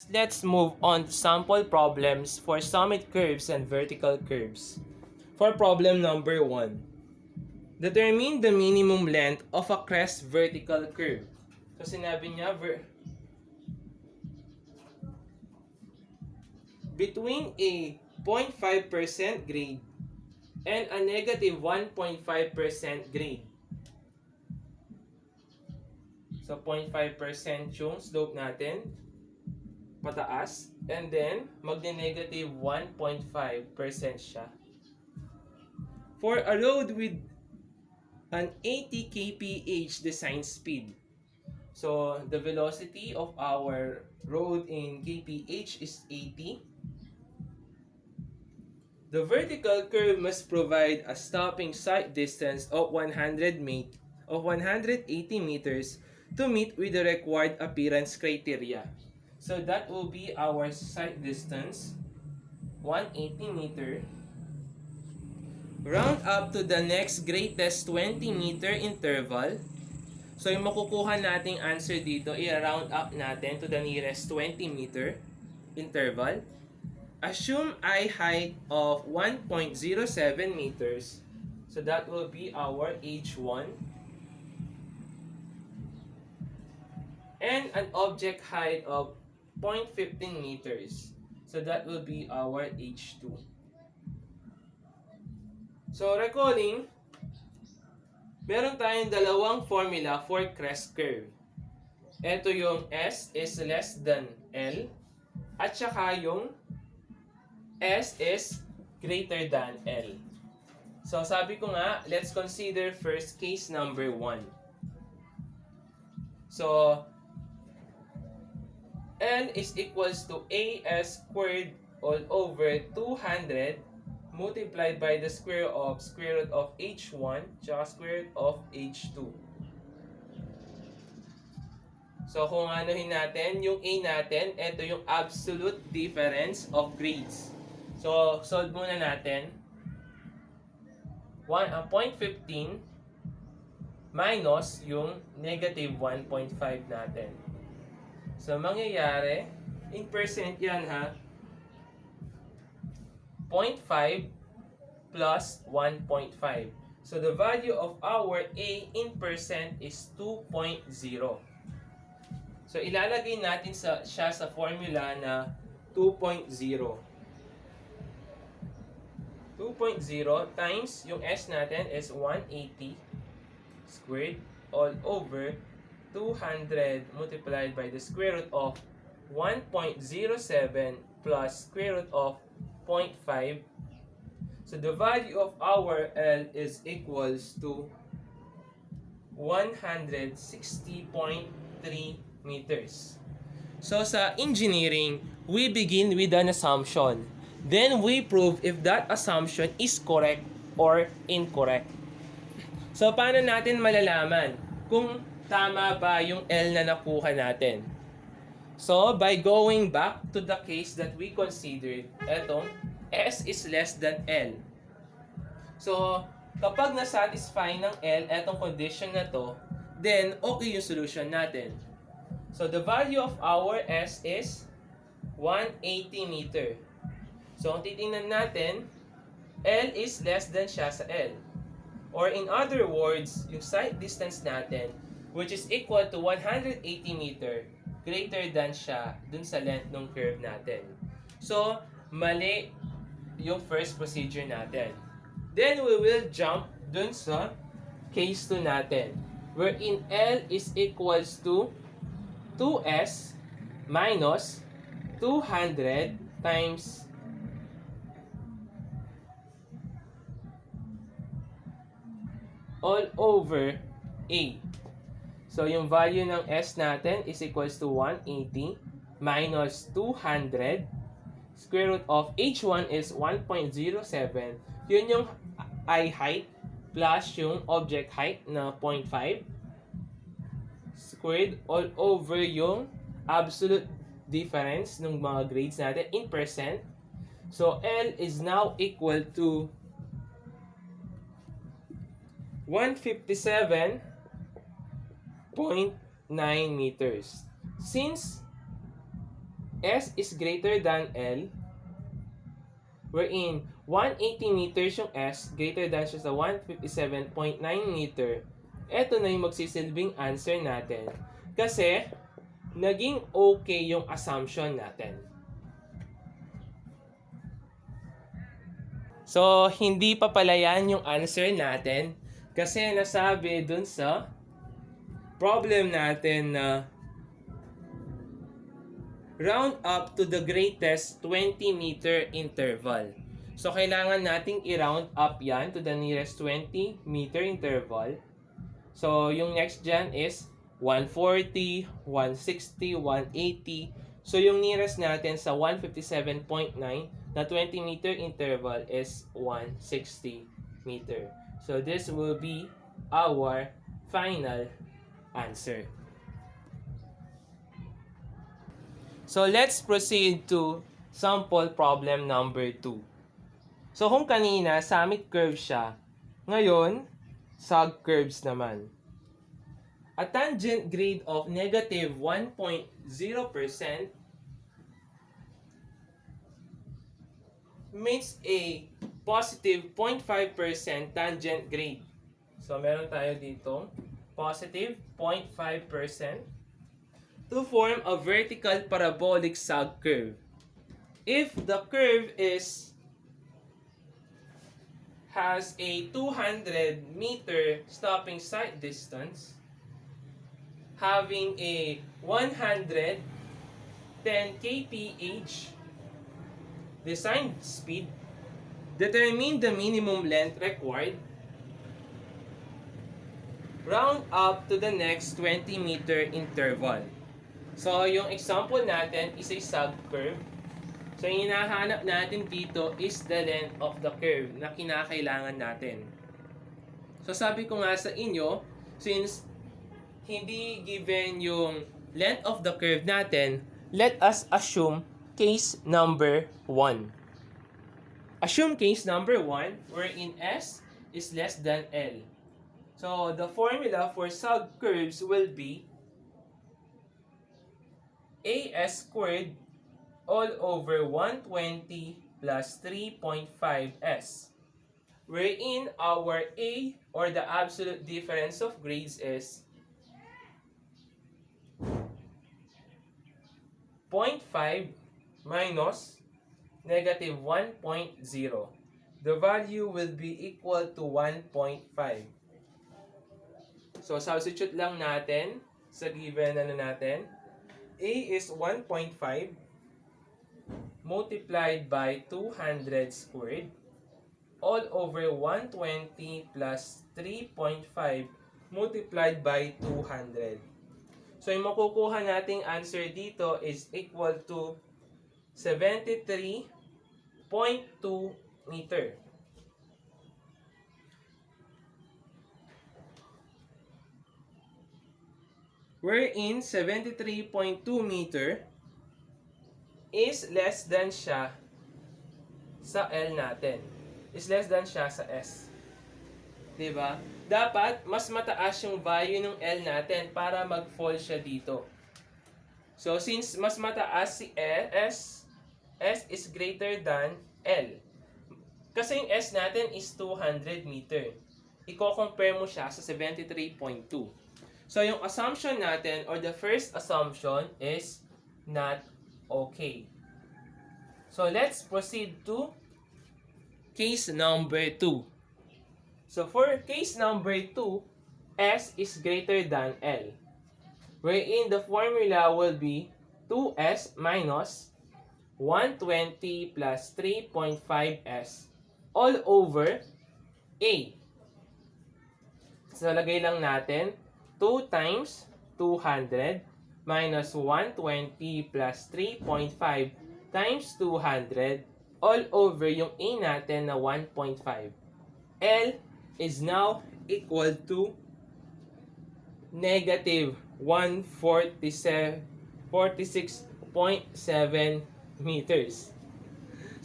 let's move on to sample problems for summit curves and vertical curves. For problem number 1, determine the minimum length of a crest vertical curve. So sinabi niya, between a 0.5% grade and a negative 1.5% grade. So 0.5% yung slope natin, pataas, and then magne-negative 1.5% siya. For a road with an 80 kph design speed, so the velocity of our road in kph is 80. The vertical curve must provide a stopping sight distance of 180 meters to meet with the required appearance criteria. So that will be our sight distance, 180 meter. Round up to the next greatest 20 meter interval. So yung makukuha nating answer dito, i-round up natin to the nearest 20 meter interval. Assume eye height of 1.07 meters. So that will be our H1. And an object height of 0.15 meters. So that will be our H2. So recalling, meron tayong dalawang formula for crest curve. Ito yung S is less than L at saka yung S is greater than L. So sabi ko nga, let's consider first case number 1. So L is equals to AS squared all over 200 multiplied by the square root of H1 tsaka square root of H2. So kung anuhin natin, yung A natin, ito yung absolute difference of grades. So solve muna natin. 0.15 minus yung negative 1.5 natin. So mangyayari, in percent yan ha, 0.5 plus 1.5. So the value of our A in percent is 2.0. So ilalagay natin siya sa formula na 2.0. 2.0 times yung S natin is 180 squared all over 200 multiplied by the square root of 1.07 plus square root of 0.5. So the value of our L is equals to 160.3 meters. So sa engineering, we begin with an assumption. Then we prove if that assumption is correct or incorrect. So paano natin malalaman kung tama ba yung L na nakuha natin? So by going back to the case that we considered, etong S is less than L. So kapag na-satisfy ng L etong condition na to, then okay yung solution natin. So the value of our S is 180 meter. So kung titingnan natin, L is less than siya sa L. Or in other words, yung sight distance natin, which is equal to 180 meter, greater than siya dun sa length ng curve natin. So, mali yung first procedure natin. Then we will jump dun sa case 2 natin, wherein L is equals to 2S minus 200 times all over A. So, yung value ng S natin is equals to 180 minus 200. Square root of H1 is 1.07. Yun yung eye height plus yung object height na 0.5. Squared all over yung absolute difference ng mga grades natin in percent. So, L is now equal to 157.9 meters. Since S is greater than L, wherein 180 meters yung S, greater than siya sa 157.9 meter, eto na yung magsisilbing answer natin. Kasi, naging okay yung assumption natin. So, hindi pa pala yan yung answer natin. Kasi nasabi dun sa problem natin na round up to the greatest 20-meter interval. So, kailangan nating i-round up yan to the nearest 20-meter interval. So, yung next dyan is 140, 160, 180. So, yung nearest natin sa 157.9 na 20-meter interval is 160 meter. So, this will be our final answer. So, let's proceed to sample problem number 2. So, kung kanina, summit curve siya, ngayon, sag curves naman. A tangent grade of negative 1.0% meets a positive 0.5% tangent grade. So, meron tayo dito, positive 0.5% to form a vertical parabolic sag curve. If the curve has a 200 meter stopping sight distance, having a 110 kph design speed, determine the minimum length required, round up to the next 20 meter interval. So, yung example natin is a sag curve. So, yung hinahanap natin dito is the length of the curve na kinakailangan natin. So, sabi ko nga sa inyo, since hindi given yung length of the curve natin, let us assume case number 1. Assume case number 1 wherein S is less than L. So, the formula for sag curves will be AS squared all over 120 plus 3.5s, wherein our A, or the absolute difference of grades, is 0.5 minus negative 1.0. The value will be equal to 1.5. So, substitute lang natin sa given natin. A is 1.5 multiplied by 200 squared all over 120 plus 3.5 multiplied by 200. So, yung makukuha nating answer dito is equal to 73.2 meter. Wherein 73.2 meter is less than siya sa L natin. Is less than siya sa S. Diba? Dapat mas mataas yung value ng L natin para mag-fall siya dito. So, since mas mataas si S is greater than L. Kasi yung S natin is 200 meter. Iko-compare mo siya sa 73.2. So, yung assumption natin, or the first assumption, is not okay. So, let's proceed to case number 2. So, for case number 2, S is greater than L, wherein the formula will be 2S minus 120 plus 3.5S all over A. So, lagay lang natin 2 times 200 minus 120 plus 3.5 times 200 all over yung A natin na 1.5. L is now equal to negative 146.7 meters.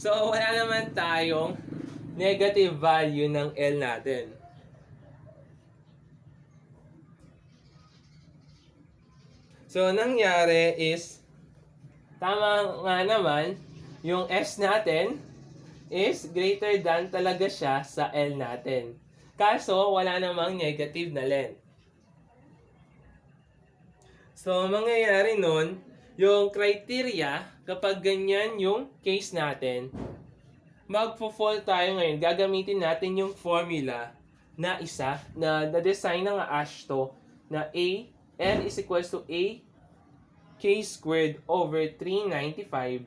So, wala naman tayong negative value ng L natin. So, nangyari is Tama nga naman, yung S natin is greater than talaga siya sa L natin. Kaso, wala namang negative na length. So, mangyayari nun, yung criteria, kapag ganyan yung case natin, magpo-fall tayo ngayon. Gagamitin natin yung formula na isa, na na-design na nga Ash to, na L is equals to A K squared over 395,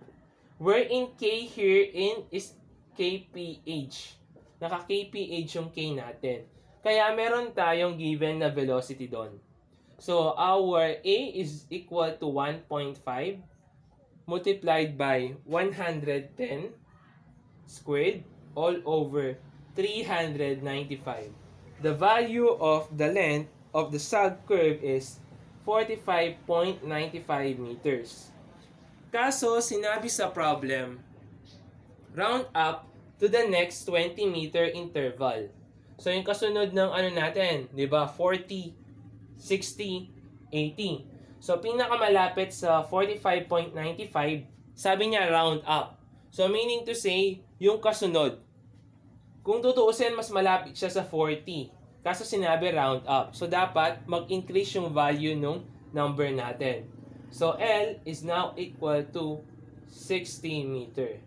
wherein K here is KPH. Naka-KPH yung K natin. Kaya meron tayong given na velocity doon. So, our A is equal to 1.5 multiplied by 110 squared all over 395. The value of the length of the sag curve is 45.95 meters. Kaso, sinabi sa problem, round up to the next 20 meter interval. So, yung kasunod ng ano natin, di ba? 40, 60, 80. So, pinakamalapit sa 45.95, sabi niya round up. So, meaning to say, yung kasunod. Kung tutuusin, mas malapit siya sa 40. Kaso sinabi round up. So, dapat mag-increase yung value nung number natin. So, L is now equal to 60 meter.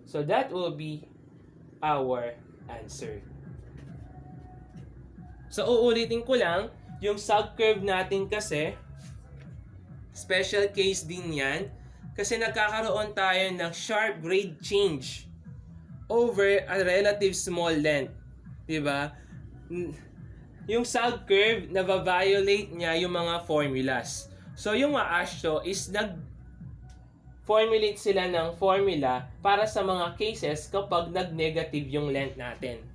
So, that will be our answer. So, uulitin ko lang, yung sag curve natin kasi, special case din yan, kasi nagkakaroon tayo ng sharp grade change over a relative small length. Diba? Yung sag curve, nava-violate niya yung mga formulas. So, yung AASHTO is formulate sila ng formula para sa mga cases kapag nag-negative yung length natin.